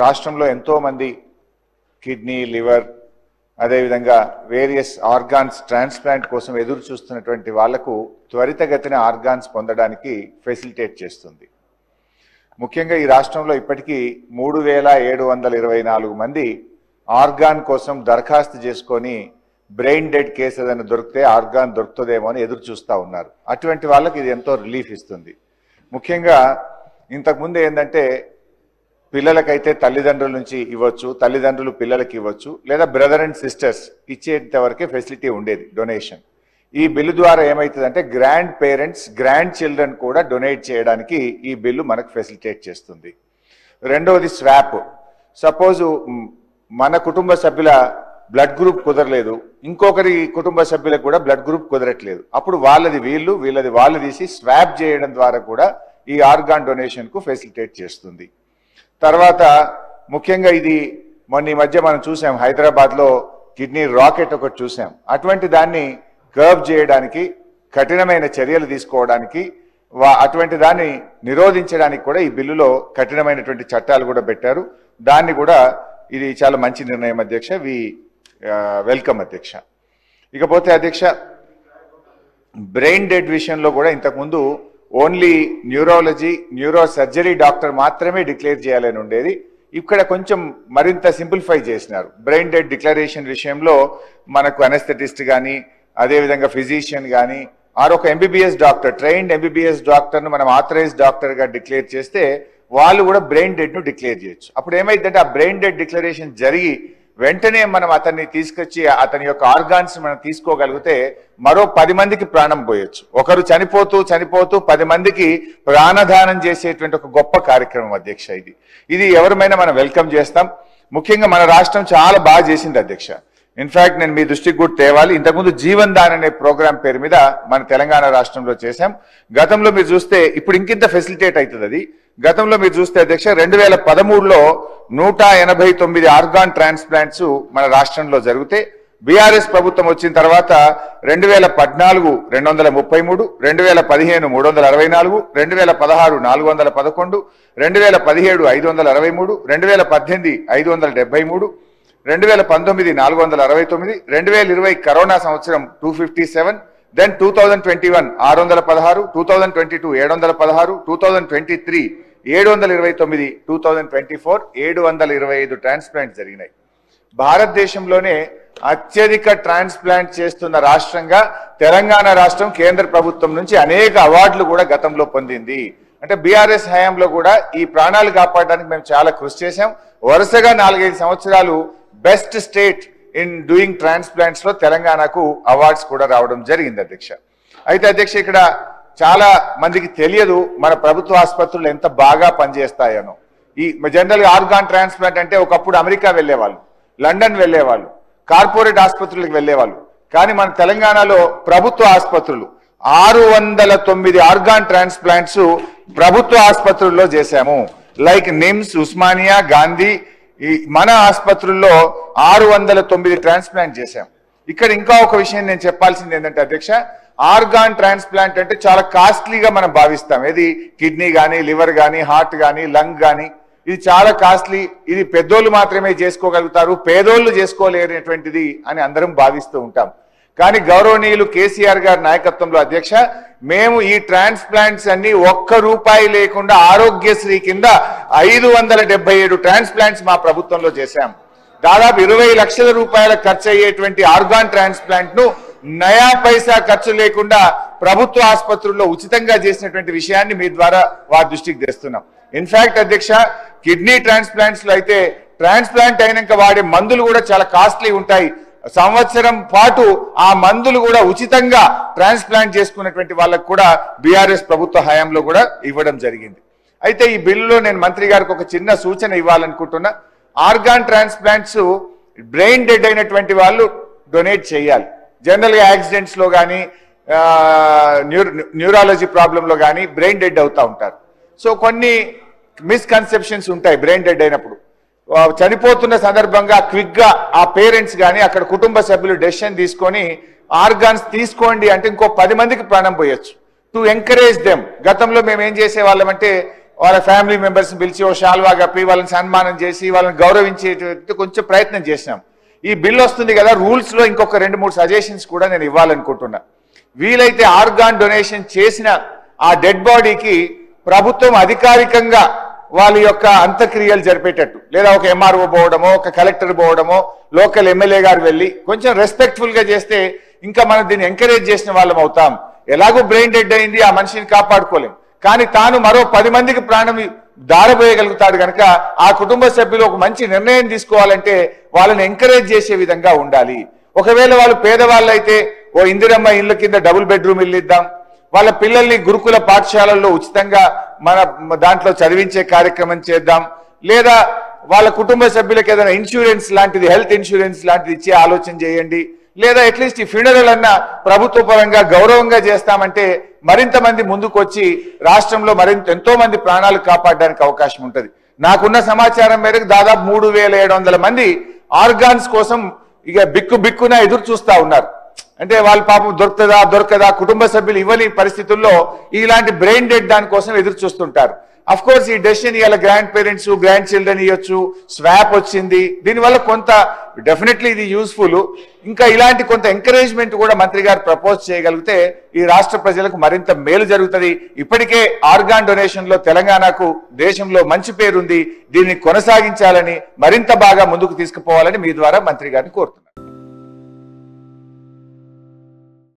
రాష్ట్రంలో ఎంతో మంది కిడ్నీ, లివర్, అదేవిధంగా వేరియస్ ఆర్గాన్స్ ట్రాన్స్ప్లాంట్ కోసం ఎదురు చూస్తున్నటువంటి వాళ్లకు త్వరితగతిన ఆర్గాన్స్ పొందడానికి ఫెసిలిటేట్ చేస్తుంది. ముఖ్యంగా ఈ రాష్ట్రంలో ఇప్పటికీ 3724 మంది ఆర్గాన్ కోసం దరఖాస్తు చేసుకొని బ్రెయిన్ డెడ్ కేసు ఏదైనా దొరికితే ఆర్గాన్ దొరుకుతుందేమో అని ఎదురు చూస్తూ ఉన్నారు. అటువంటి వాళ్ళకి ఇది ఎంతో రిలీఫ్ ఇస్తుంది. ముఖ్యంగా ఇంతకుముందు ఏంటంటే పిల్లలకైతే తల్లిదండ్రుల నుంచి ఇవ్వచ్చు, తల్లిదండ్రులు పిల్లలకి ఇవ్వచ్చు, లేదా బ్రదర్ అండ్ సిస్టర్స్ ఇచ్చేంత వరకే ఫెసిలిటీ ఉండేది డొనేషన్. ఈ బిల్లు ద్వారా ఏమవుతుందంటే గ్రాండ్ పేరెంట్స్, గ్రాండ్ చిల్డ్రన్ కూడా డొనేట్ చేయడానికి ఈ బిల్లు మనకు ఫెసిలిటేట్ చేస్తుంది. రెండవది స్వాప్. సపోజు మన కుటుంబ సభ్యుల బ్లడ్ గ్రూప్ కుదరలేదు, ఇంకొకరి కుటుంబ సభ్యులకు కూడా బ్లడ్ గ్రూప్ కుదరట్లేదు, అప్పుడు వాళ్ళది వీళ్ళు, వీళ్ళది వాళ్ళు తీసి స్వాప్ చేయడం ద్వారా కూడా ఈ ఆర్గాన్ డొనేషన్కు ఫెసిలిటేట్ చేస్తుంది. తర్వాత ముఖ్యంగా ఇది మొన్న ఈ మధ్య మనం చూసాం, హైదరాబాద్లో కిడ్నీ రాకెట్ ఒకటి చూసాం. అటువంటి దాన్ని కర్బ్ చేయడానికి, కఠినమైన చర్యలు తీసుకోవడానికి, అటువంటి దాన్ని నిరోధించడానికి కూడా ఈ బిల్లులో కఠినమైనటువంటి చట్టాలు కూడా పెట్టారు. దాన్ని కూడా ఇది చాలా మంచి నిర్ణయం అధ్యక్ష. వి వెల్కమ్ అధ్యక్ష. ఇకపోతే అధ్యక్ష, బ్రెయిన్ డెడ్ విషయంలో కూడా ఇంతకుముందు only neurology, neuro surgery doctor మాత్రమే డిక్లేర్ చేయాలని ఉండేది. ఇక్కడ కొంచెం మరింత సింప్లిఫై చేసినారు. బ్రెయిన్ డెడ్ డిక్లరేషన్ విషయంలో మనకు అనెస్థెటిస్ట్ కానీ, అదేవిధంగా ఫిజిషియన్ కానీ, ఒక ఎంబీబీఎస్ డాక్టర్, ట్రైన్డ్ ఎంబీబీఎస్ డాక్టర్ను మనం ఆథరైజ్డ్ డాక్టర్గా డిక్లేర్ చేస్తే వాళ్ళు కూడా బ్రెయిన్ డెడ్ను డిక్లేర్ చేయొచ్చు. అప్పుడు ఏమైందంటే ఆ బ్రెయిన్ డెడ్ డిక్లరేషన్ జరిగి వెంటనే మనం అతన్ని తీసుకొచ్చి అతని యొక్క ఆర్గాన్స్ మనం తీసుకోగలిగితే మరో 10 మందికి ప్రాణం పోయొచ్చు. ఒకరు చనిపోతూ 10 మందికి ప్రాణదానం చేసేటువంటి ఒక గొప్ప కార్యక్రమం అధ్యక్ష. ఇది ఎవరిమైనా మనం వెల్కమ్ చేస్తాం. ముఖ్యంగా మన రాష్ట్రం చాలా బాగా చేసింది అధ్యక్ష. ఇన్ఫాక్ట్ నేను మీ దృష్టికి కూడా తేవాలి, ఇంతకుముందు జీవన్ దాన్ అనే ప్రోగ్రాం పేరు మీద మన తెలంగాణ రాష్ట్రంలో చేశాం. గతంలో మీరు చూస్తే ఇప్పుడు ఇంకింత ఫెసిలిటేట్ అవుతుంది అది. గతంలో మీరు చూస్తే అధ్యక్ష 2013లో 189 ఆర్గాన్ ట్రాన్స్ప్లాంట్స్ మన రాష్ట్రంలో జరిగితే, బీఆర్ఎస్ ప్రభుత్వం వచ్చిన తర్వాత 2014 233, 2015 364, 2016 411, 2017 563, 2018 573, 2019 469, 2020 కరోనా సంవత్సరం 257, దెన్ 2021 616, 2022 716, 2023 729, 2024 725 ట్రాన్స్ప్లాంట్ జరిగినాయి. భారతదేశంలోనే అత్యధిక ట్రాన్స్ప్లాంట్ చేస్తున్న రాష్ట్రంగా తెలంగాణ రాష్ట్రం కేంద్ర ప్రభుత్వం నుంచి అనేక అవార్డులు కూడా గతంలో పొందింది. అంటే బీఆర్ఎస్ హయాంలో కూడా ఈ ప్రాణాలు కాపాడడానికి మేము చాలా కృషి చేశాం. వరుసగా 4-5 సంవత్సరాలు best state in doing transplants లో తెలంగాణకు అవార్డ్స్ కూడా రావడం జరిగింది అధ్యక్ష. అయితే అధ్యక్ష ఇక్కడ చాలా మందికి తెలియదు మన ప్రభుత్వ ఆసుపత్రులు ఎంత బాగా పనిచేస్తాయనో. ఈ జనరల్ గా ఆర్గాన్ ట్రాన్స్ప్లాంట్ అంటే ఒకప్పుడు అమెరికా వెళ్ళేవాళ్ళు, లండన్ వెళ్ళేవాళ్ళు, కార్పొరేట్ ఆసుపత్రులకు వెళ్ళేవాళ్ళు. కానీ మన తెలంగాణలో ప్రభుత్వ ఆసుపత్రులు 609 ఆర్గాన్ ట్రాన్స్ప్లాంట్స్ ప్రభుత్వ ఆసుపత్రుల్లో చేశాము. లైక్ నిమ్స్, ఉస్మానియా, గాంధీ, మన ఆసుపత్రుల్లో 609 ట్రాన్స్ప్లాంట్ చేశాం. ఇక్కడ ఇంకా ఒక విషయం నేను చెప్పాల్సింది ఏంటంటే అధ్యక్ష, ఆర్గాన్ ట్రాన్స్ప్లాంట్ అంటే చాలా కాస్ట్లీగా మనం భావిస్తాం. ఏది కిడ్నీ కానీ, లివర్ కానీ, హార్ట్ కానీ, లంగ్ కానీ, ఇది చాలా కాస్ట్లీ, ఇది పెద్దోళ్ళు మాత్రమే చేసుకోగలుగుతారు, పేదోళ్ళు చేసుకోలేనటువంటిది అని అందరం భావిస్తూ ఉంటాం. కానీ గౌరవనీయులు కేసీఆర్ గారి నాయకత్వంలో అధ్యక్ష, మేము ఈ ట్రాన్స్ప్లాంట్స్ అన్ని ₹1 లేకుండా ఆరోగ్యశ్రీ కింద 577 ట్రాన్స్ప్లాంట్స్ మా ప్రభుత్వంలో చేశాం. దాదాపు 20 లక్షల రూపాయల ఖర్చు అయ్యేటువంటి ఆర్గాన్ ట్రాన్స్ప్లాంట్ ను నయా పైసా ఖర్చు లేకుండా ప్రభుత్వ ఆసుపత్రుల్లో ఉచితంగా చేసినటువంటి విషయాన్ని మీ ద్వారా వారి దృష్టికి తెస్తున్నాం. ఇన్ఫాక్ట్ అధ్యక్ష, కిడ్నీ ట్రాన్స్ప్లాంట్స్ లో అయితే ట్రాన్స్ప్లాంట్ అయినాక వాడే మందులు కూడా చాలా కాస్ట్లీ ఉంటాయి. సంవత్సరం పాటు ఆ మందులు కూడా ఉచితంగా ట్రాన్స్ప్లాంట్ చేసుకున్నటువంటి వాళ్ళకు కూడా బీఆర్ఎస్ ప్రభుత్వ హయాంలో కూడా ఇవ్వడం జరిగింది. అయితే ఈ బిల్లులో నేను మంత్రి గారికి ఒక చిన్న సూచన ఇవ్వాలనుకుంటున్నా. ఆర్గాన్ ట్రాన్స్ప్లాంట్స్ బ్రెయిన్ డెడ్ అయినటువంటి వాళ్ళు డొనేట్ చేయాలి. జనరల్ గా యాక్సిడెంట్స్ లో కానీ, న్యూరాలజీ ప్రాబ్లంలో కానీ బ్రెయిన్ డెడ్ అవుతూ ఉంటారు. సో కొన్ని మిస్కన్సెప్షన్స్ ఉంటాయి. బ్రెయిన్ డెడ్ అయినప్పుడు చనిపోతున్న సందర్భంగా క్విక్ గా ఆ పేరెంట్స్ కానీ అక్కడ కుటుంబ సభ్యులు డెసిషన్ తీసుకొని ఆర్గాన్స్ తీసుకోండి అంటే ఇంకో 10 మందికి ప్రాణం పోయొచ్చు. టు ఎంకరేజ్ దెమ్, గతంలో మేము ఏం చేసేవాళ్ళం అంటే వాళ్ళ ఫ్యామిలీ మెంబర్స్ పిలిచి ఓ షాల్వా కప్పి వాళ్ళని సన్మానం చేసి వాళ్ళని గౌరవించే కొంచెం ప్రయత్నం చేసినాం. ఈ బిల్ వస్తుంది కదా, రూల్స్ లో ఇంకొక 2-3 సజెషన్స్ కూడా నేను ఇవ్వాలనుకుంటున్నా. వీలైతే ఆర్గాన్ డొనేషన్ చేసిన ఆ డెడ్ బాడీకి ప్రభుత్వం అధికారికంగా వాళ్ళ యొక్క అంత్యక్రియలు జరిపేటట్టు, లేదా ఒక ఎంఆర్ఓ పోవడమో ఒక కలెక్టర్ పోవడమో లోకల్ ఎమ్మెల్యే గారు వెళ్ళి కొంచెం రెస్పెక్ట్ఫుల్ గా చేస్తే ఇంకా మనం దీన్ని ఎంకరేజ్ చేసిన వాళ్ళం అవుతాం. ఎలాగో బ్రెయిన్ డెడ్ అయింది, ఆ మనిషిని కాపాడుకోలేం, కానీ తాను మరో 10 మందికి ప్రాణం దారబోయగలుగుతాడు కనుక ఆ కుటుంబ సభ్యులు ఒక మంచి నిర్ణయం తీసుకోవాలంటే వాళ్ళని ఎంకరేజ్ చేసే విధంగా ఉండాలి. ఒకవేళ వాళ్ళు పేదవాళ్ళు అయితే ఓ ఇందిరమ్మ ఇళ్ళ కింద డబుల్ బెడ్రూమ్ ఇల్లు ఇద్దాం, వాళ్ళ పిల్లల్ని గురుకుల పాఠశాలల్లో ఉచితంగా మన దాంట్లో చదివించే కార్యక్రమం చేద్దాం, లేదా వాళ్ళ కుటుంబ సభ్యులకు ఏదైనా ఇన్సూరెన్స్ లాంటిది, హెల్త్ ఇన్సూరెన్స్ లాంటిది ఇచ్చే ఆలోచన చేయండి, లేదా అట్లీస్ట్ ఈ ఫ్యూనరల్ అన్న ప్రభుత్వ పరంగా గౌరవంగా చేస్తామంటే మరింత మంది ముందుకు వచ్చి రాష్ట్రంలో మరింత ఎంతో మంది ప్రాణాలు కాపాడడానికి అవకాశం ఉంటుంది. నాకున్న సమాచారం మేరకు దాదాపు 3700 మంది ఆర్గాన్స్ కోసం ఇక బిక్కున ఎదురు చూస్తా ఉన్నారు. అంటే వాళ్ళ పాపం దొరకదా కుటుంబ సభ్యులు ఇవ్వని పరిస్థితుల్లో ఇలాంటి బ్రెయిన్ డెడ్ దానికోసం ఎదురు చూస్తుంటారు. అఫ్ కోర్స్ ఈ డెసిషన్ ఇవాళ గ్రాండ్ పేరెంట్స్ గ్రాండ్ చిల్డ్రన్ ఇవ్వచ్చు, స్వాప్ వచ్చింది, దీనివల్ల కొంత డెఫినెట్లీ ఇది యూస్ఫుల్. ఇంకా ఇలాంటి కొంత ఎంకరేజ్మెంట్ కూడా మంత్రి గారు ప్రపోజ్ చేయగలిగితే ఈ రాష్ట్ర ప్రజలకు మరింత మేలు జరుగుతుంది. ఇప్పటికే ఆర్గాన్ డొనేషన్ లో తెలంగాణకు దేశంలో మంచి పేరుంది, దీన్ని కొనసాగించాలని మరింత బాగా ముందుకు తీసుకుపోవాలని మీ ద్వారా మంత్రి గారిని కోరుతున్నాను.